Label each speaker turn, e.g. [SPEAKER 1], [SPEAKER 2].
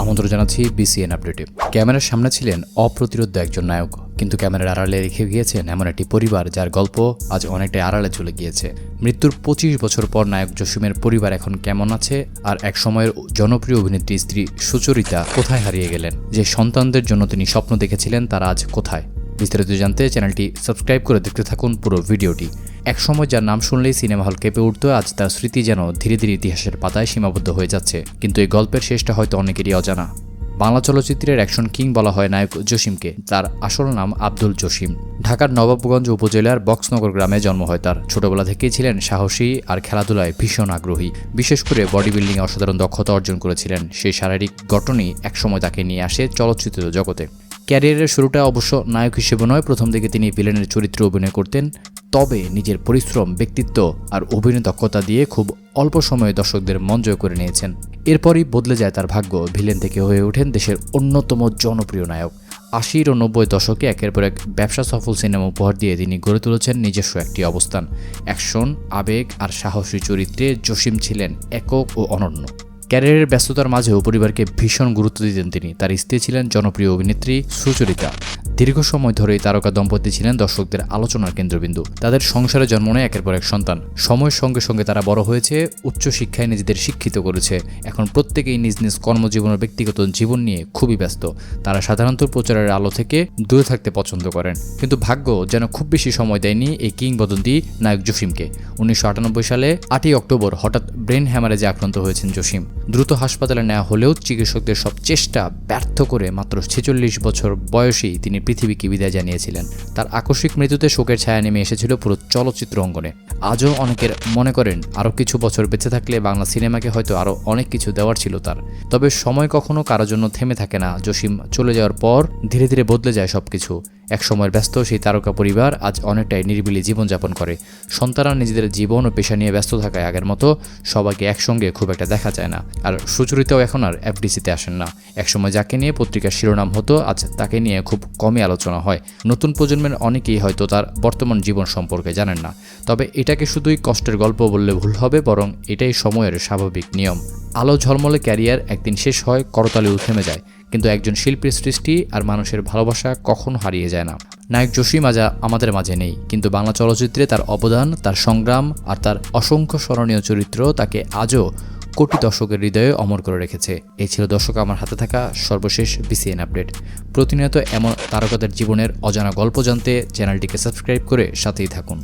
[SPEAKER 1] আমন্ত্রণ জানাচ্ছি বিসিএন আপডেটে। ক্যামেরার সামনে ছিলেন অপ্রতিরোধ্য একজন নায়ক, কিন্তু ক্যামেরার আড়ালে রেখে গিয়েছেন এমন একটি পরিবার যার গল্প আজ অনেকটাই আড়ালে চলে গিয়েছে। মৃত্যুর ২৫ বছর পর নায়ক জসিমের পরিবার এখন কেমন আছে, আর এক সময়ের জনপ্রিয় অভিনেত্রী স্ত্রী সুচরিতা কোথায় হারিয়ে গেলেন? যে সন্তানদের জন্য তিনি স্বপ্ন দেখেছিলেন তারা আজ কোথায়? বিস্তারিত জানতে চ্যানেলটি সাবস্ক্রাইব করে দেখতে থাকুন পুরো ভিডিওটি। একসময় যার নাম শুনলেই সিনেমা হল কেঁপে উঠত, আজ তার স্মৃতি যেন ধীরে ধীরে ইতিহাসের পাতায় সীমাবদ্ধ হয়ে যাচ্ছে। কিন্তু এই গল্পের শেষটা হয়তো অনেকেরই অজানা। বাংলা চলচ্চিত্রের অ্যাকশন কিং বলা হয় নায়ক জসিমকে। তার আসল নাম আব্দুল জসিম। ঢাকার নবাবগঞ্জ উপজেলার বক্সনগর গ্রামে জন্ম হয় তার। ছোটবেলা থেকেই ছিলেন সাহসী আর খেলাধুলায় ভীষণ আগ্রহী। বিশেষ করে বডি বিল্ডিংয়ে অসাধারণ দক্ষতা অর্জন করেছিলেন। সেই শারীরিক গঠনই একসময় তাকে নিয়ে আসে চলচ্চিত্র জগতে। ক্যারিয়ারের শুরুটা অবশ্য নায়ক হিসেবে নয়, প্রথম দিকে তিনি ভিলেনের চরিত্রে অভিনয় করতেন। তবে নিজের পরিশ্রম, ব্যক্তিত্ব আর অভিনয় দক্ষতা দিয়ে খুব অল্প সময়ে দর্শকদের মন জয় করে নিয়েছেন। এরপরই বদলে যায় তার ভাগ্য। ভিলেন থেকে হয়ে ওঠেন দেশের অন্যতম জনপ্রিয় নায়ক। ৮০ ও ৯০ দশকে একের পর এক ব্যবসা সফল সিনেমা উপহার দিয়ে তিনি গড়ে তুলেছেন নিজস্ব একটি অবস্থান। অ্যাকশন, আবেগ আর সাহসী চরিত্রে জসিম ছিলেন একক ও অনন্য। ক্যারিয়ারের ব্যস্ততার মাঝেও পরিবারকে ভীষণ গুরুত্ব দিতেন তিনি। তার স্ত্রী ছিলেন জনপ্রিয় অভিনেত্রী সুচরিতা। দীর্ঘ সময় ধরেই তারকা দম্পতি ছিলেন দর্শকদের আলোচনার কেন্দ্রবিন্দু। তাদের সংসারে জন্ম নেয় একের পর এক সন্তান। সময়ের সঙ্গে সঙ্গে তারা বড় হয়েছে, উচ্চশিক্ষায় নিজেদের শিক্ষিত করেছে। এখন প্রত্যেকেই নিজ নিজ কর্মজীবন ও ব্যক্তিগত জীবন নিয়ে খুবই ব্যস্ত। তারা সাধারণত প্রচারের আলো থেকে দূরে থাকতে পছন্দ করেন। কিন্তু ভাগ্য যেন খুব বেশি সময় দেয়নি এই কিংবদন্তি নায়ক জসিমকে। ১৯৯৮ সালে ৮ই অক্টোবর হঠাৎ ব্রেন হ্যামারেজে আক্রান্ত হয়েছেন জসিম। দ্রুত হাসপাতালে নেওয়া হলেও চিকিৎসকদের সব চেষ্টা ব্যর্থ করে মাত্র ৪৬ বছর বয়সেই তিনি পৃথিবীকে বিদায় জানিয়েছিলেন। তার আকস্মিক মৃত্যুতে শোকের ছায়া নেমে এসেছিল পুরো চলচ্চিত্র অঙ্গনে। আজও অনেকের মনে করেন আরও কিছু বছর বেঁচে থাকলে বাংলা সিনেমাকে হয়তো আরও অনেক কিছু দেওয়ার ছিল তার। তবে সময় কখনো কারো জন্য থেমে থাকে না। জসিম চলে যাওয়ার পর ধীরে ধীরে বদলে যায় সবকিছু। এক সময়ের ব্যস্ত সেই তারকা পরিবার আজ অনেকটাই নিরিবিলি জীবনযাপন করে। সন্তানরা নিজেদের জীবন ও পেশা নিয়ে ব্যস্ত থাকায় আগের মতো সবাইকে একসঙ্গে খুব একটা দেখা যায় না। আর সুচরিতাও এখন আর এফডিসিতে আসেন না। একসময় যাকে নিয়ে পত্রিকার শিরোনাম হতো, আজ তাকে নিয়ে খুব কমই আলোচনা হয়। নতুন প্রজন্মের অনেকেই হয়তো তার বর্তমান জীবন সম্পর্কে জানেন না। তবে এটাকে শুধুই কষ্টের গল্প বললে ভুল হবে, বরং এটাই সময়ের স্বাভাবিক নিয়ম। আলো ঝলমলে ক্যারিয়ার একদিন শেষ হয়, করতালিও থেমে যায়, কিন্তু একজন শিল্পীর সৃষ্টি আর মানুষের ভালোবাসা কখনো হারিয়ে যায় না। নায়ক জসিম আজ আমাদের মাঝে নেই, কিন্তু বাংলা চলচ্চিত্রে তার অবদান, তার সংগ্রাম আর তার অসংখ্য স্মরণীয় চরিত্র তাকে আজও কোটি দর্শকের হৃদয়ে অমর করে রেখেছে। এই ছিল দর্শক আমার হাতে থাকা সর্বশেষ বিসিএন আপডেট। প্রতিনিয়ত এমন তারকাদের জীবনের অজানা গল্প জানতে চ্যানেলটিকে সাবস্ক্রাইব করে সাথেই থাকুন।